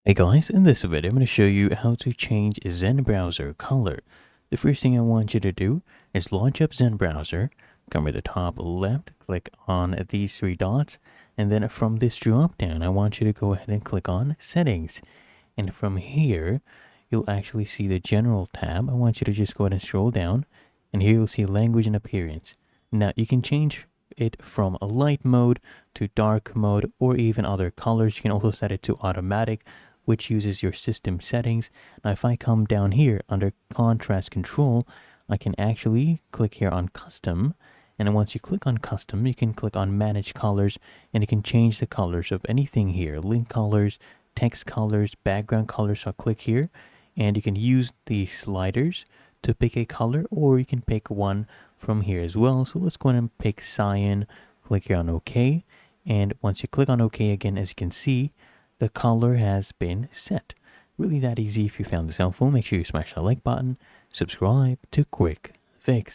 Hey guys, in this video I'm going to show you how to change Zen Browser color. The first thing I want you to do is launch up Zen Browser, come to the top left, click on these three dots, and then from this drop down I want you to go ahead and click on Settings. And from here, you'll actually see the General tab. I want you to just go ahead and scroll down, and here you'll see Language and Appearance. Now you can change it from a light mode to dark mode or even other colors. You can also set it to automatic, which uses your system settings. Now if I come down here under contrast control, I can actually click here on custom, and then once you click on custom, you can click on manage colors, and you can change the colors of anything here: link colors, text colors, background colors. So I'll click here, and you can use the sliders to pick a color, or you can pick one from here as well. So let's go ahead and pick cyan, click here on OK, and once you click on OK again, as you can see, the color has been set. Really that easy. If you found this helpful, make sure you smash that like button, subscribe to Quick Fix.